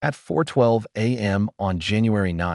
At 4:12 a.m. on January 9,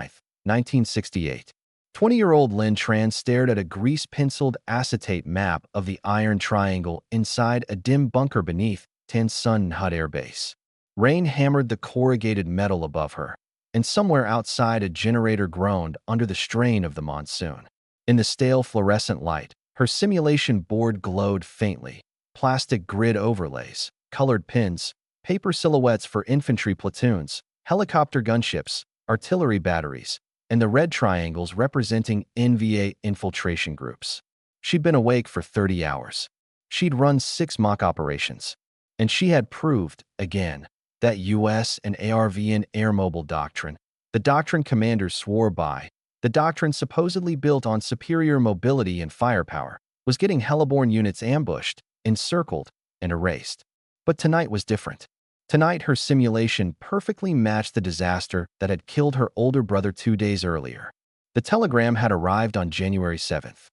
1968, 20-year-old Linh Tran stared at a grease-penciled acetate map of the Iron Triangle inside a dim bunker beneath Tan Son Nhut Air Base. Rain hammered the corrugated metal above her, and somewhere outside a generator groaned under the strain of the monsoon. In the stale fluorescent light, her simulation board glowed faintly. Plastic grid overlays, colored pins, paper silhouettes for infantry platoons, helicopter gunships, artillery batteries, and the red triangles representing NVA infiltration groups. She'd been awake for 30 hours. She'd run 6 mock operations. And she had proved, again, that U.S. and ARVN air mobile doctrine, the doctrine commanders swore by, the doctrine supposedly built on superior mobility and firepower, was getting heliborne units ambushed, encircled, and erased. But tonight was different. Tonight, her simulation perfectly matched the disaster that had killed her older brother 2 days earlier. The telegram had arrived on January 7th.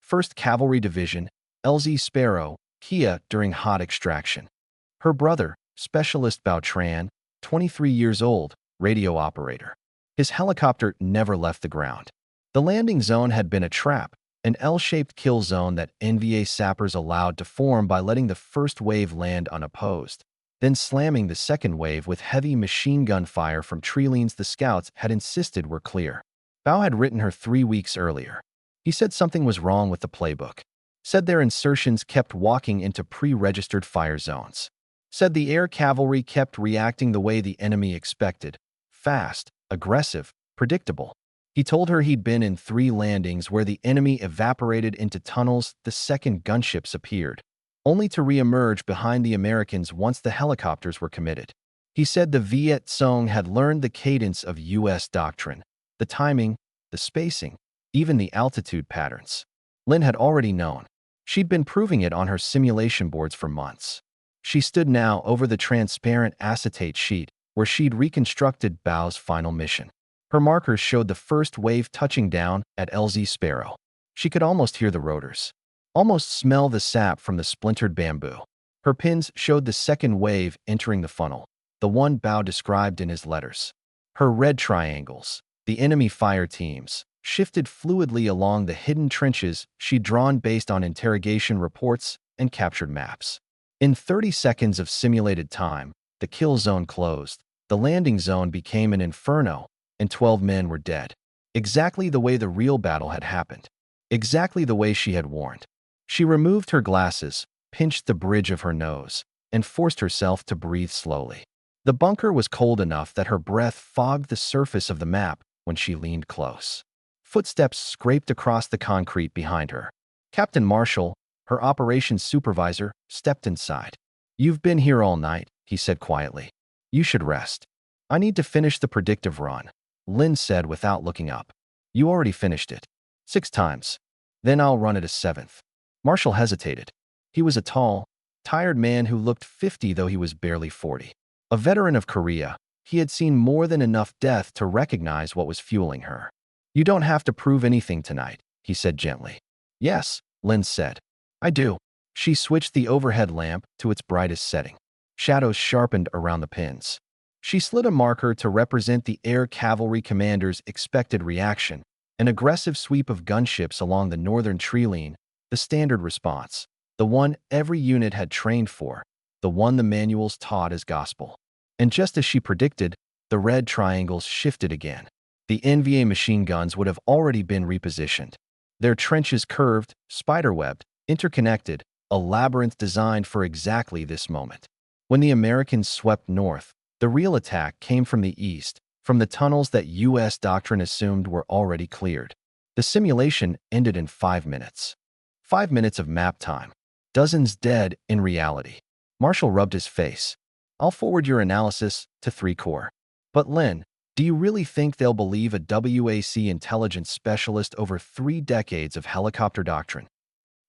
1st Cavalry Division, LZ Sparrow, Kia during hot extraction. Her brother, Specialist Bao Tran, 23 years old, radio operator. His helicopter never left the ground. The landing zone had been a trap, an L-shaped kill zone that NVA sappers allowed to form by letting the first wave land unopposed, then slamming the second wave with heavy machine gun fire from tree lanes the scouts had insisted were clear. Bao had written her 3 weeks earlier. He said something was wrong with the playbook. Said their insertions kept walking into pre-registered fire zones. Said the air cavalry kept reacting the way the enemy expected. Fast, aggressive, predictable. He told her he'd been in 3 landings where the enemy evaporated into tunnels the second gunships appeared, only to re-emerge behind the Americans once the helicopters were committed. He said the Viet Cong had learned the cadence of U.S. doctrine, the timing, the spacing, even the altitude patterns. Linh had already known. She'd been proving it on her simulation boards for months. She stood now over the transparent acetate sheet where she'd reconstructed Bao's final mission. Her markers showed the first wave touching down at LZ Sparrow. She could almost hear the rotors, almost smell the sap from the splintered bamboo. Her pins showed the second wave entering the funnel, the one Bao described in his letters. Her red triangles, the enemy fire teams, shifted fluidly along the hidden trenches she'd drawn based on interrogation reports and captured maps. In 30 seconds of simulated time, the kill zone closed, the landing zone became an inferno, and 12 men were dead. Exactly the way the real battle had happened. Exactly the way she had warned. She removed her glasses, pinched the bridge of her nose, and forced herself to breathe slowly. The bunker was cold enough that her breath fogged the surface of the map when she leaned close. Footsteps scraped across the concrete behind her. Captain Marshall, her operations supervisor, stepped inside. "You've been here all night," he said quietly. "You should rest." "I need to finish the predictive run," Linh said without looking up. "You already finished it. 6 times. Then I'll run it a 7th. Marshall hesitated. He was a tall, tired man who looked 50 though he was barely 40. A veteran of Korea, he had seen more than enough death to recognize what was fueling her. "You don't have to prove anything tonight," he said gently. "Yes," Linh said. "I do." She switched the overhead lamp to its brightest setting. Shadows sharpened around the pins. She slid a marker to represent the air cavalry commander's expected reaction, an aggressive sweep of gunships along the northern tree line, the standard response, the one every unit had trained for, the one the manuals taught as gospel. And just as she predicted, the red triangles shifted again. The NVA machine guns would have already been repositioned. Their trenches curved, spiderwebbed, interconnected, a labyrinth designed for exactly this moment. When the Americans swept north, the real attack came from the east, from the tunnels that U.S. doctrine assumed were already cleared. The simulation ended in 5 minutes. 5 minutes of map time. Dozens dead in reality. Marshall rubbed his face. "I'll forward your analysis to 3 Corps. But Linh, do you really think they'll believe a WAC intelligence specialist over 3 decades of helicopter doctrine?"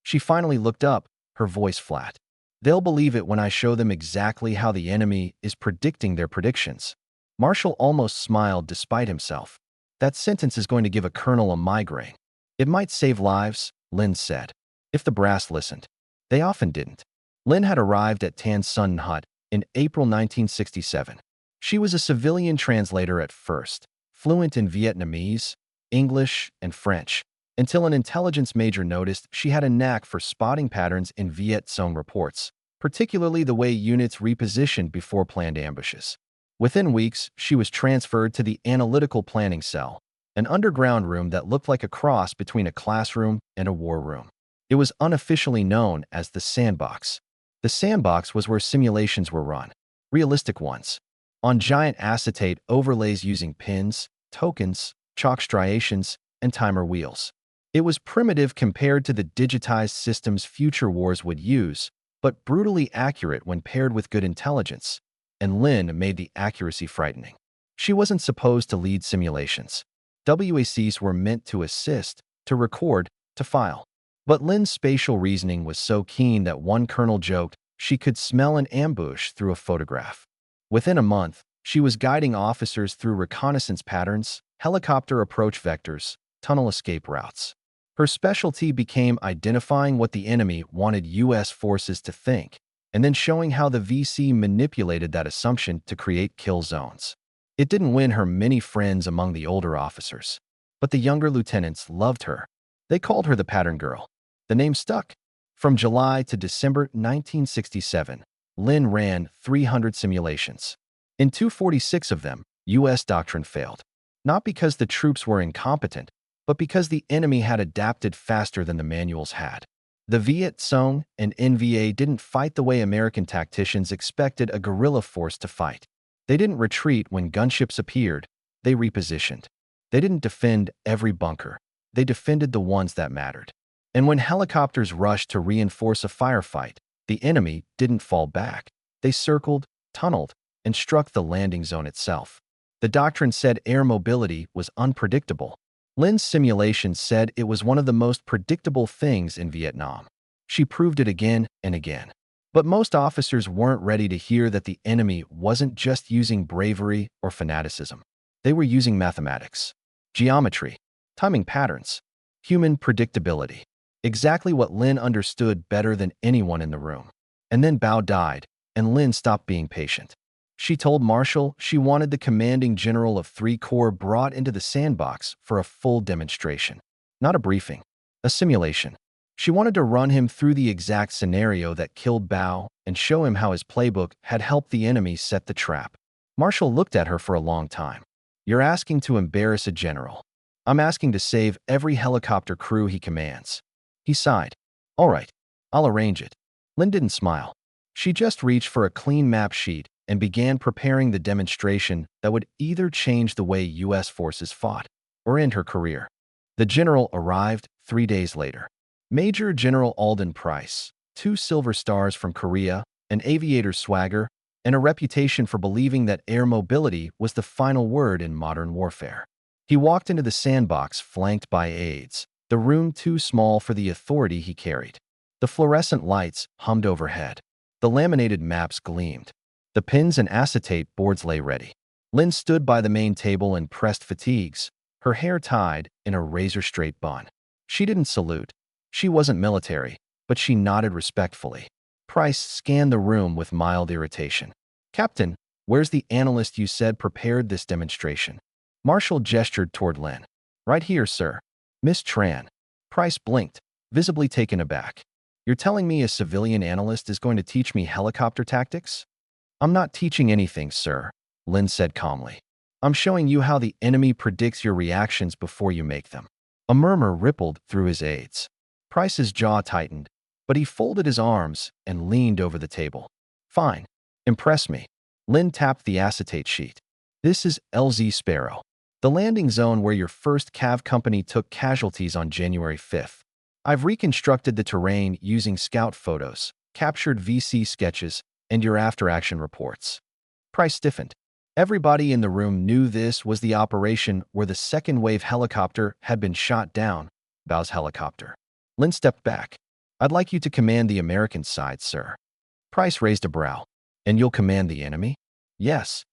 She finally looked up, her voice flat. "They'll believe it when I show them exactly how the enemy is predicting their predictions." Marshall almost smiled despite himself. "That sentence is going to give a colonel a migraine." "It might save lives," Linh said, "if the brass listened." They often didn't. Linh had arrived at Tan Son Nhut in April 1967. She was a civilian translator at first, fluent in Vietnamese, English, and French, until an intelligence major noticed she had a knack for spotting patterns in Viet Cong reports, particularly the way units repositioned before planned ambushes. Within weeks, she was transferred to the analytical planning cell, an underground room that looked like a cross between a classroom and a war room. It was unofficially known as the Sandbox. The Sandbox was where simulations were run, realistic ones, on giant acetate overlays using pins, tokens, chalk striations, and timer wheels. It was primitive compared to the digitized systems future wars would use, but brutally accurate when paired with good intelligence, and Lin made the accuracy frightening. She wasn't supposed to lead simulations. WACs were meant to assist, to record, to file. But Lin's spatial reasoning was so keen that one colonel joked she could smell an ambush through a photograph. Within a month, she was guiding officers through reconnaissance patterns, helicopter approach vectors, tunnel escape routes. Her specialty became identifying what the enemy wanted U.S. forces to think, and then showing how the VC manipulated that assumption to create kill zones. It didn't win her many friends among the older officers, but the younger lieutenants loved her. They called her the Pattern Girl. The name stuck. From July to December 1967, Lin ran 300 simulations. In 246 of them, U.S. doctrine failed. Not because the troops were incompetent, but because the enemy had adapted faster than the manuals had. The Viet Cong and NVA didn't fight the way American tacticians expected a guerrilla force to fight. They didn't retreat when gunships appeared, they repositioned. They didn't defend every bunker, they defended the ones that mattered. And when helicopters rushed to reinforce a firefight, the enemy didn't fall back. They circled, tunneled, and struck the landing zone itself. The doctrine said air mobility was unpredictable. Lin's simulation said it was one of the most predictable things in Vietnam. She proved it again and again. But most officers weren't ready to hear that the enemy wasn't just using bravery or fanaticism. They were using mathematics, geometry, timing patterns, human predictability. Exactly what Lin understood better than anyone in the room. And then Bao died, and Lin stopped being patient. She told Marshall she wanted the commanding general of 3 Corps brought into the Sandbox for a full demonstration. Not a briefing, a simulation. She wanted to run him through the exact scenario that killed Bao and show him how his playbook had helped the enemy set the trap. Marshall looked at her for a long time. "You're asking to embarrass a general. I'm asking to save every helicopter crew he commands." He sighed. "All right, I'll arrange it." Lin didn't smile. She just reached for a clean map sheet and began preparing the demonstration that would either change the way U.S. forces fought or end her career. The general arrived 3 days later. Major General Alden Price, 2 silver stars from Korea, an aviator's swagger, and a reputation for believing that air mobility was the final word in modern warfare. He walked into the Sandbox flanked by aides, the room too small for the authority he carried. The fluorescent lights hummed overhead. The laminated maps gleamed. The pins and acetate boards lay ready. Lin stood by the main table in pressed fatigues, her hair tied in a razor-straight bun. She didn't salute. She wasn't military, but she nodded respectfully. Price scanned the room with mild irritation. "Captain, where's the analyst you said prepared this demonstration?" Marshall gestured toward Lin. "Right here, sir." "Miss Tran." Price blinked, visibly taken aback. "You're telling me a civilian analyst is going to teach me helicopter tactics?" "I'm not teaching anything, sir," Lin said calmly. "I'm showing you how the enemy predicts your reactions before you make them." A murmur rippled through his aides. Price's jaw tightened, but he folded his arms and leaned over the table. "Fine. Impress me." Lin tapped the acetate sheet. "This is LZ Sparrow, the landing zone where your first Cav company took casualties on January 5th. I've reconstructed the terrain using scout photos, captured VC sketches, and your after-action reports." Price stiffened. Everybody in the room knew this was the operation where the second-wave helicopter had been shot down, Bao's helicopter. Lin stepped back. "I'd like you to command the American side, sir." Price raised a brow. "And you'll command the enemy?" "Yes."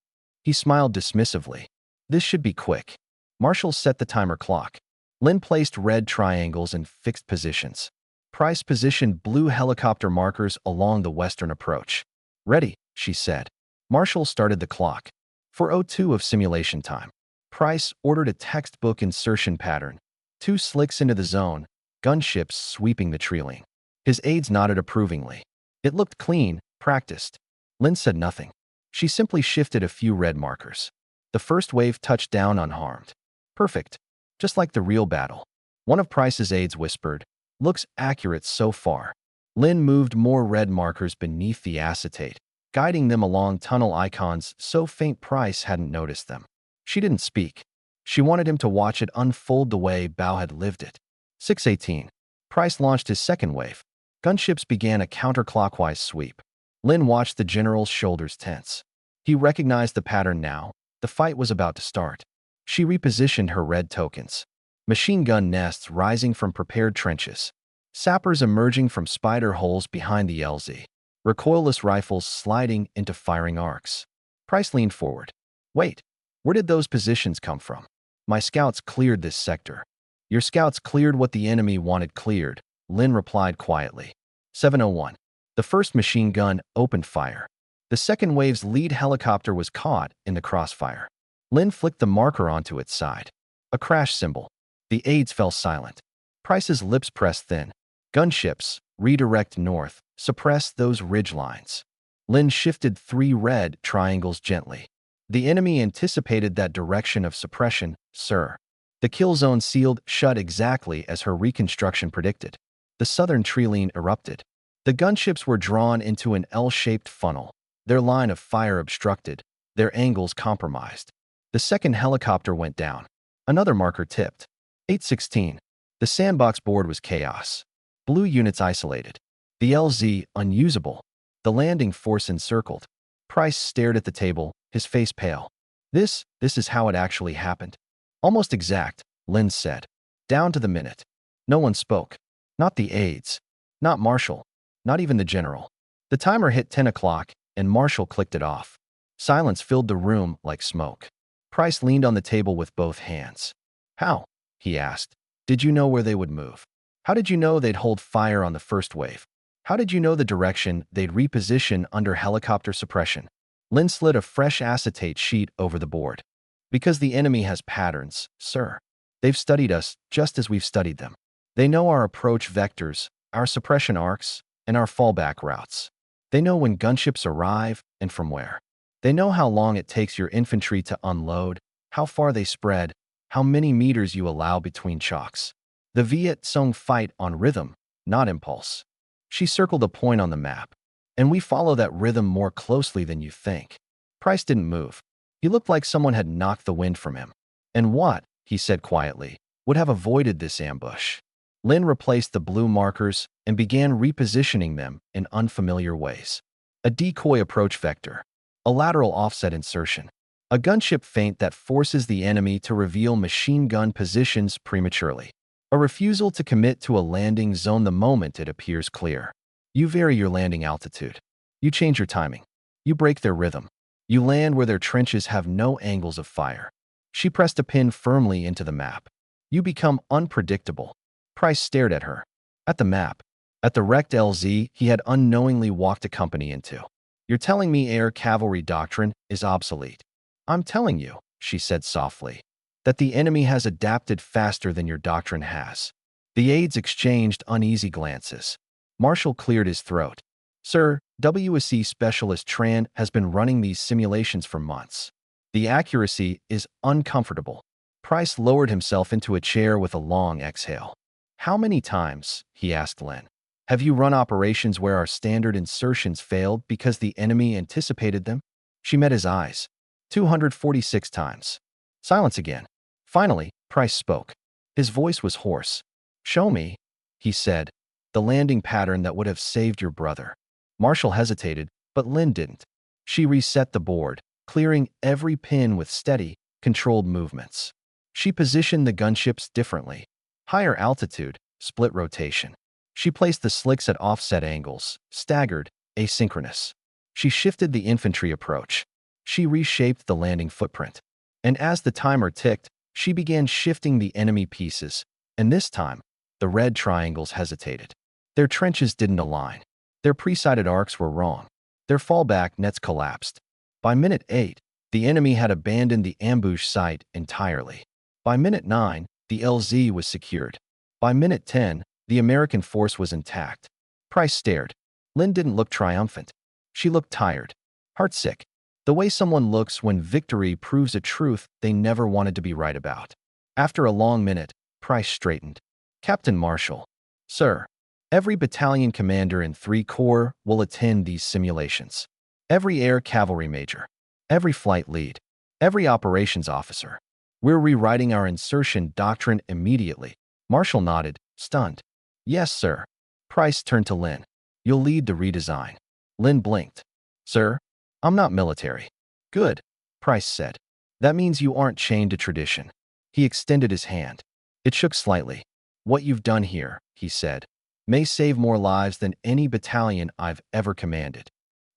He smiled dismissively. "This should be quick." Marshall set the timer clock. Lin placed red triangles in fixed positions. Price positioned blue helicopter markers along the western approach. "Ready," she said. Marshall started the clock. 4:02 of simulation time. Price ordered a textbook insertion pattern. 2 slicks into the zone, gunships sweeping the trailing. His aides nodded approvingly. It looked clean, practiced. Lin said nothing. She simply shifted a few red markers. The first wave touched down unharmed. Perfect. Just like the real battle. One of Price's aides whispered, "Looks accurate so far." Lin moved more red markers beneath the acetate, guiding them along tunnel icons so faint Price hadn't noticed them. She didn't speak. She wanted him to watch it unfold the way Bao had lived it. 6:18. Price launched his second wave. Gunships began a counterclockwise sweep. Lin watched the general's shoulders tense. He recognized the pattern now. The fight was about to start. She repositioned her red tokens. Machine gun nests rising from prepared trenches. Sappers emerging from spider holes behind the LZ. Recoilless rifles sliding into firing arcs. Price leaned forward. "Wait, where did those positions come from?" "My scouts cleared this sector." "Your scouts cleared what the enemy wanted cleared," Lin replied quietly. 7:01. The first machine gun opened fire. The second wave's lead helicopter was caught in the crossfire. Lin flicked the marker onto its side. A crash symbol. The aides fell silent. Price's lips pressed thin. "Gunships, redirect north, suppress those ridge lines." Lin shifted 3 red triangles gently. "The enemy anticipated that direction of suppression, sir." The kill zone sealed shut exactly as her reconstruction predicted. The southern tree erupted. The gunships were drawn into an L-shaped funnel, their line of fire obstructed, their angles compromised. The second helicopter went down. Another marker tipped. 8:16. The sandbox board was chaos. Blue units isolated. The LZ unusable. The landing force encircled. Price stared at the table, his face pale. This is how it actually happened." "Almost exact," Lin said. "Down to the minute." No one spoke. Not the aides. Not Marshall. Not even the general. The timer hit 10 o'clock, and Marshall clicked it off. Silence filled the room like smoke. Price leaned on the table with both hands. "How?" he asked. "Did you know where they would move? How did you know they'd hold fire on the first wave? How did you know the direction they'd reposition under helicopter suppression?" Lin slid a fresh acetate sheet over the board. "Because the enemy has patterns, sir. They've studied us just as we've studied them. They know our approach vectors, our suppression arcs, and our fallback routes. They know when gunships arrive and from where. They know how long it takes your infantry to unload, how far they spread, how many meters you allow between chocks. The Viet Cong fight on rhythm, not impulse." She circled a point on the map. "And we follow that rhythm more closely than you think." Price didn't move. He looked like someone had knocked the wind from him. "And what," he said quietly, "would have avoided this ambush?" Lin replaced the blue markers and began repositioning them in unfamiliar ways. A decoy approach vector. A lateral offset insertion. A gunship feint that forces the enemy to reveal machine gun positions prematurely. A refusal to commit to a landing zone the moment it appears clear. You vary your landing altitude. You change your timing. You break their rhythm. You land where their trenches have no angles of fire. She pressed a pin firmly into the map. You become unpredictable. Price stared at her. At the map. At the wrecked LZ he had unknowingly walked a company into. "You're telling me air cavalry doctrine is obsolete?" "I'm telling you," she said softly, "that the enemy has adapted faster than your doctrine has." The aides exchanged uneasy glances. Marshall cleared his throat. "Sir, WSC Specialist Tran has been running these simulations for months. The accuracy is uncomfortable." Price lowered himself into a chair with a long exhale. "How many times," he asked Lin, "have you run operations where our standard insertions failed because the enemy anticipated them?" She met his eyes. 246 times. Silence again. Finally, Price spoke. His voice was hoarse. "Show me," he said, "the landing pattern that would have saved your brother." Marshall hesitated, but Lin didn't. She reset the board, clearing every pin with steady, controlled movements. She positioned the gunships differently. Higher altitude, split rotation. She placed the slicks at offset angles, staggered, asynchronous. She shifted the infantry approach. She reshaped the landing footprint. And as the timer ticked, she began shifting the enemy pieces, and this time, the red triangles hesitated. Their trenches didn't align. Their pre-sighted arcs were wrong. Their fallback nets collapsed. By minute 8, The enemy had abandoned the ambush site entirely. By minute 9, the LZ was secured. By minute 10, the American force was intact. Price stared. Lin didn't look triumphant. She looked tired, heartsick, the way someone looks when victory proves a truth they never wanted to be right about. After a long minute, Price straightened. Captain Marshall, sir, every battalion commander in 3 Corps will attend these simulations. Every air cavalry major, every flight lead, every operations officer. We're rewriting our insertion doctrine immediately. Marshall nodded, stunned. Yes, sir. Price turned to Lin. You'll lead the redesign. Lin blinked. Sir, I'm not military. Good, Price said. That means you aren't chained to tradition. He extended his hand. It shook slightly. What you've done here, he said, may save more lives than any battalion I've ever commanded.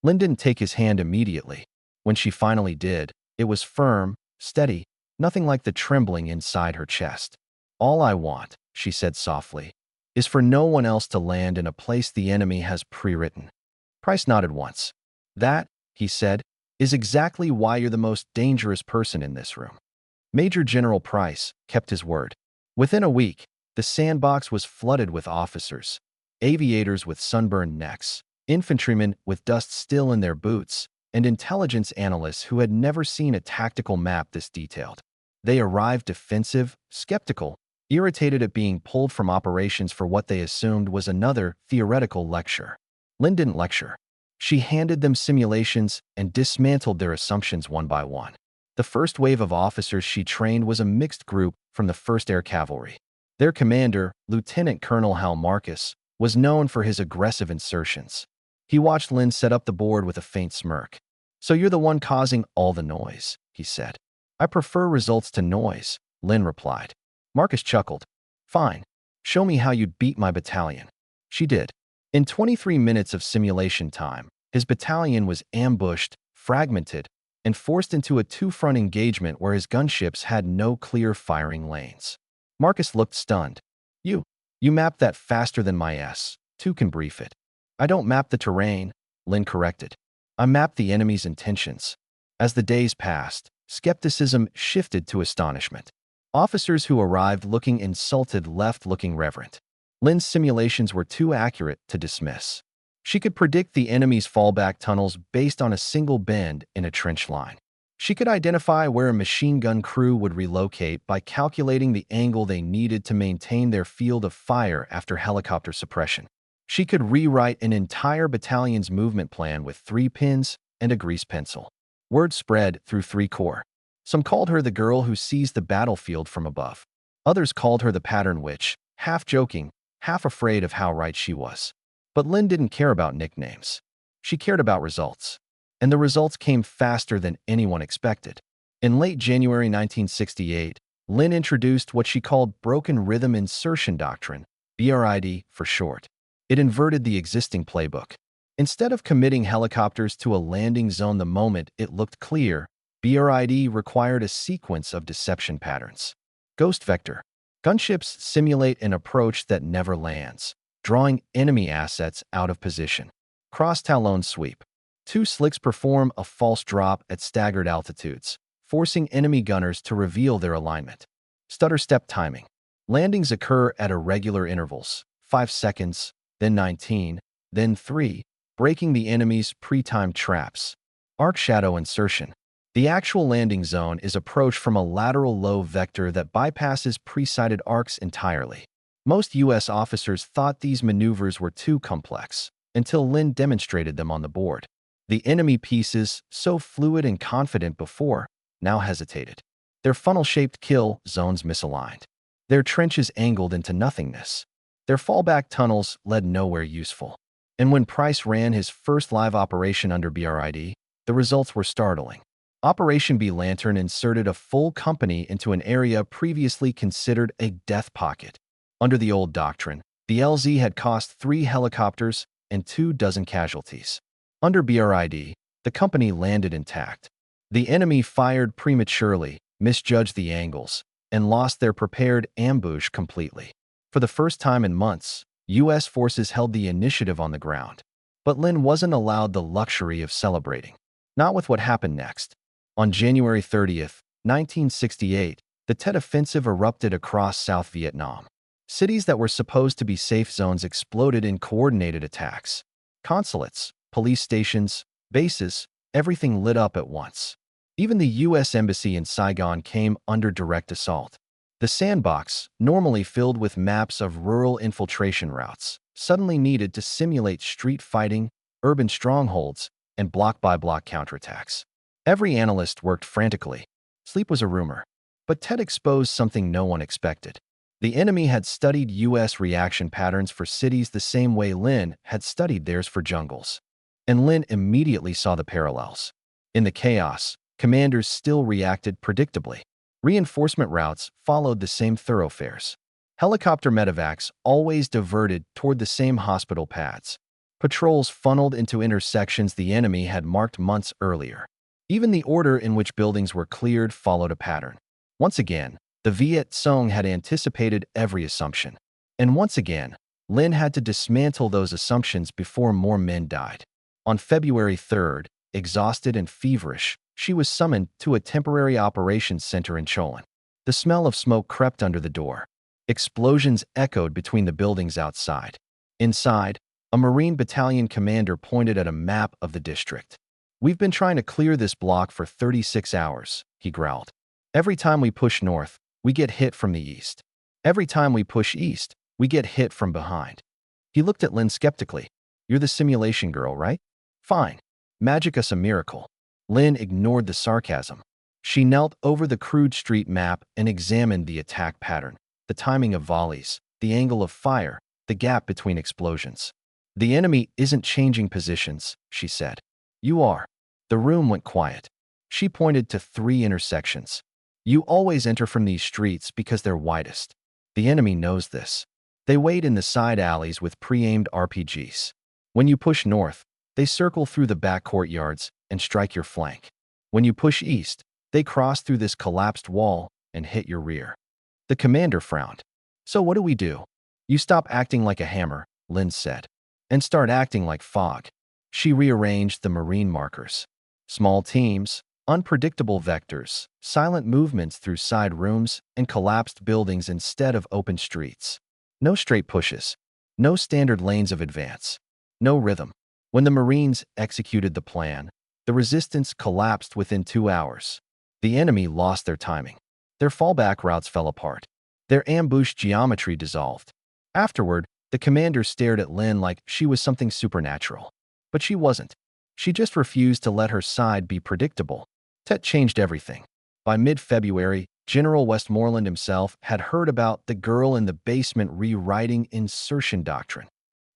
Lin didn't take his hand immediately. When she finally did, it was firm, steady, nothing like the trembling inside her chest. All I want, she said softly, is for no one else to land in a place the enemy has pre-written. Price nodded once. That, he said, is exactly why you're the most dangerous person in this room. Major General Price kept his word. Within a week, the sandbox was flooded with officers, aviators with sunburned necks, infantrymen with dust still in their boots, and intelligence analysts who had never seen a tactical map this detailed. They arrived defensive, skeptical, irritated at being pulled from operations for what they assumed was another theoretical lecture. Lin didn't lecture. She handed them simulations and dismantled their assumptions one by one. The first wave of officers she trained was a mixed group from the 1st Air Cavalry. Their commander, Lieutenant Colonel Hal Marcus, was known for his aggressive insertions. He watched Lin set up the board with a faint smirk. So you're the one causing all the noise, he said. I prefer results to noise, Lin replied. Marcus chuckled. Fine. Show me how you'd beat my battalion. She did. In 23 minutes of simulation time, his battalion was ambushed, fragmented, and forced into a 2-front engagement where his gunships had no clear firing lanes. Marcus looked stunned. You mapped that faster than my S2 can brief it. I don't map the terrain, Lin corrected. I map the enemy's intentions. As the days passed, skepticism shifted to astonishment. Officers who arrived looking insulted left looking reverent. Lin's simulations were too accurate to dismiss. She could predict the enemy's fallback tunnels based on a single bend in a trench line. She could identify where a machine gun crew would relocate by calculating the angle they needed to maintain their field of fire after helicopter suppression. She could rewrite an entire battalion's movement plan with 3 pins and a grease pencil. Word spread through 3 Corps. Some called her the girl who sees the battlefield from above. Others called her the pattern witch, half joking, half afraid of how right she was. But Lin didn't care about nicknames. She cared about results. And the results came faster than anyone expected. In late January 1968, Lin introduced what she called Broken Rhythm Insertion Doctrine, BRID for short. It inverted the existing playbook. Instead of committing helicopters to a landing zone the moment it looked clear, BRID required a sequence of deception patterns. Ghost vector. Gunships simulate an approach that never lands, drawing enemy assets out of position. Cross-talon sweep. 2 slicks perform a false drop at staggered altitudes, forcing enemy gunners to reveal their alignment. Stutter step timing. Landings occur at irregular intervals, 5 seconds, then 19, then 3, breaking the enemy's pre-timed traps. Arc shadow insertion. The actual landing zone is approached from a lateral low vector that bypasses pre-sighted arcs entirely. Most U.S. officers thought these maneuvers were too complex, until Lin demonstrated them on the board. The enemy pieces, so fluid and confident before, now hesitated. Their funnel-shaped kill zones misaligned. Their trenches angled into nothingness. Their fallback tunnels led nowhere useful. And when Price ran his first live operation under BRID, the results were startling. Operation B Lantern inserted a full company into an area previously considered a death pocket. Under the old doctrine, the LZ had cost 3 helicopters and 24 casualties. Under BRID, the company landed intact. The enemy fired prematurely, misjudged the angles, and lost their prepared ambush completely. For the first time in months, U.S. forces held the initiative on the ground. But Lin wasn't allowed the luxury of celebrating. Not with what happened next. On January 30th, 1968, the Tet Offensive erupted across South Vietnam. Cities that were supposed to be safe zones exploded in coordinated attacks. Consulates, police stations, bases, everything lit up at once. Even the U.S. Embassy in Saigon came under direct assault. The Sandbox, normally filled with maps of rural infiltration routes, suddenly needed to simulate street fighting, urban strongholds, and block-by-block counterattacks. Every analyst worked frantically. Sleep was a rumor. But Tet exposed something no one expected. The enemy had studied U.S. reaction patterns for cities the same way Lin had studied theirs for jungles. And Lin immediately saw the parallels. In the chaos, commanders still reacted predictably. Reinforcement routes followed the same thoroughfares. Helicopter medevacs always diverted toward the same hospital paths. Patrols funneled into intersections the enemy had marked months earlier. Even the order in which buildings were cleared followed a pattern. Once again, the Viet Cong had anticipated every assumption. And once again, Lin had to dismantle those assumptions before more men died. On February 3rd, exhausted and feverish, she was summoned to a temporary operations center in Cholon. The smell of smoke crept under the door. Explosions echoed between the buildings outside. Inside, a Marine battalion commander pointed at a map of the district. "We've been trying to clear this block for 36 hours, he growled. "Every time we push north, we get hit from the east. Every time we push east, we get hit from behind." He looked at Lin skeptically. "You're the simulation girl, right? Fine. Magic us a miracle." Lin ignored the sarcasm. She knelt over the crude street map and examined the attack pattern, the timing of volleys, the angle of fire, the gap between explosions. "The enemy isn't changing positions," she said. "You are." The room went quiet. She pointed to 3 intersections. "You always enter from these streets because they're widest. The enemy knows this. They wait in the side alleys with pre-aimed RPGs. When you push north, they circle through the back courtyards and strike your flank. When you push east, they cross through this collapsed wall and hit your rear." The commander frowned. "So what do we do?" "You stop acting like a hammer," Lin said, "and start acting like fog." She rearranged the marine markers. Small teams, unpredictable vectors, silent movements through side rooms and collapsed buildings instead of open streets. No straight pushes. No standard lanes of advance. No rhythm. When the Marines executed the plan, the resistance collapsed within 2 hours. The enemy lost their timing. Their fallback routes fell apart. Their ambush geometry dissolved. Afterward, the commander stared at Lin like she was something supernatural. But she wasn't. She just refused to let her side be predictable. Tet changed everything. By mid-February, General Westmoreland himself had heard about the girl in the basement rewriting insertion doctrine.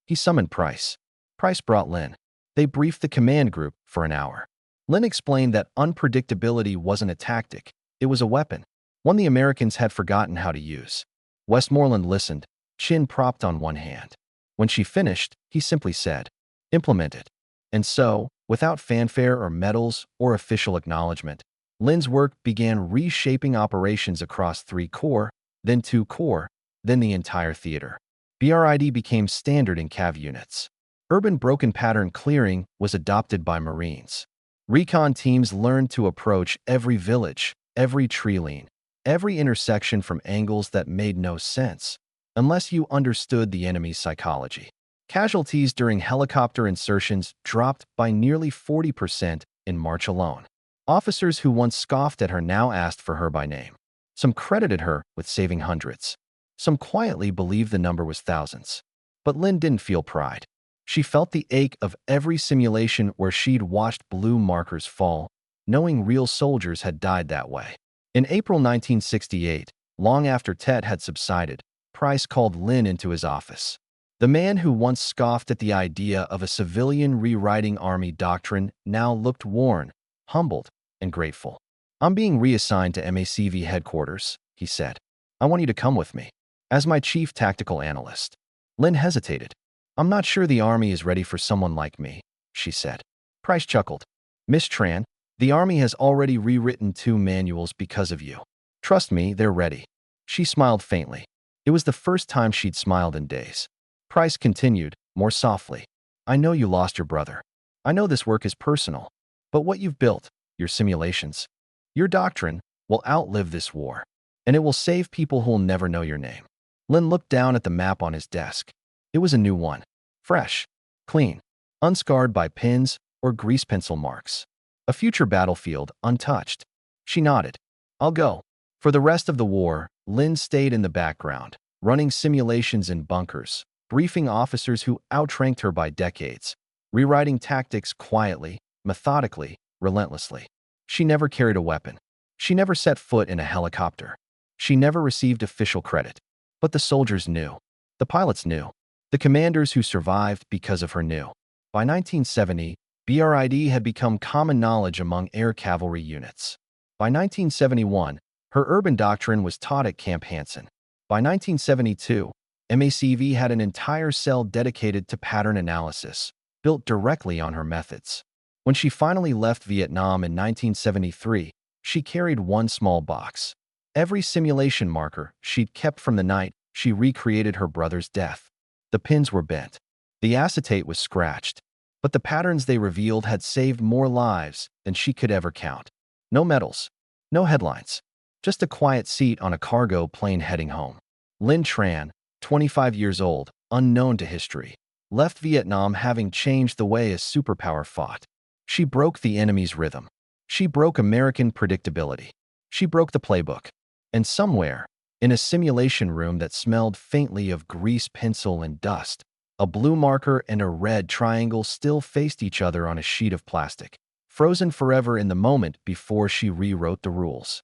He summoned Price. Price brought Lin. They briefed the command group for an hour. Lin explained that unpredictability wasn't a tactic, it was a weapon, one the Americans had forgotten how to use. Westmoreland listened, chin propped on one hand. When she finished, he simply said, "Implement it." And so, without fanfare or medals or official acknowledgement, Lin's work began reshaping operations across 3 corps, then 2 corps, then the entire theater. BRID became standard in CAV units. Urban broken pattern clearing was adopted by Marines. Recon teams learned to approach every village, every tree line, every intersection from angles that made no sense, unless you understood the enemy's psychology. Casualties during helicopter insertions dropped by nearly 40% in March alone. Officers who once scoffed at her now asked for her by name. Some credited her with saving hundreds. Some quietly believed the number was thousands. But Lin didn't feel pride. She felt the ache of every simulation where she'd watched blue markers fall, knowing real soldiers had died that way. In April 1968, long after Tet had subsided, Price called Lin into his office. The man who once scoffed at the idea of a civilian rewriting Army doctrine now looked worn, humbled, and grateful. "I'm being reassigned to MACV headquarters," he said. "I want you to come with me, as my chief tactical analyst." Lin hesitated. "I'm not sure the Army is ready for someone like me," she said. Price chuckled. "Miss Tran, the Army has already rewritten 2 manuals because of you. Trust me, they're ready." She smiled faintly. It was the first time she'd smiled in days. Price continued, more softly. "I know you lost your brother. I know this work is personal. But what you've built, your simulations, your doctrine will outlive this war, and it will save people who'll never know your name. Lin looked down at the map on his desk. It was a new one. Fresh, clean, unscarred by pins or grease pencil marks. A future battlefield, untouched. She nodded. I'll go. For the rest of the war, Lin stayed in the background, running simulations in bunkers, briefing officers who outranked her by decades, rewriting tactics quietly, methodically, relentlessly. She never carried a weapon. She never set foot in a helicopter. She never received official credit. But the soldiers knew. The pilots knew. The commanders who survived because of her knew. By 1970, BRID had become common knowledge among air cavalry units. By 1971, her urban doctrine was taught at Camp Hansen. By 1972, MACV had an entire cell dedicated to pattern analysis, built directly on her methods. When she finally left Vietnam in 1973, she carried one small box. Every simulation marker she'd kept from the night she recreated her brother's death. The pins were bent. The acetate was scratched. But the patterns they revealed had saved more lives than she could ever count. No medals. No headlines. Just a quiet seat on a cargo plane heading home. Linh Tran, 25 years old, unknown to history, left Vietnam having changed the way a superpower fought. She broke the enemy's rhythm. She broke American predictability. She broke the playbook. And somewhere, in a simulation room that smelled faintly of grease pencil and dust, a blue marker and a red triangle still faced each other on a sheet of plastic, frozen forever in the moment before she rewrote the rules.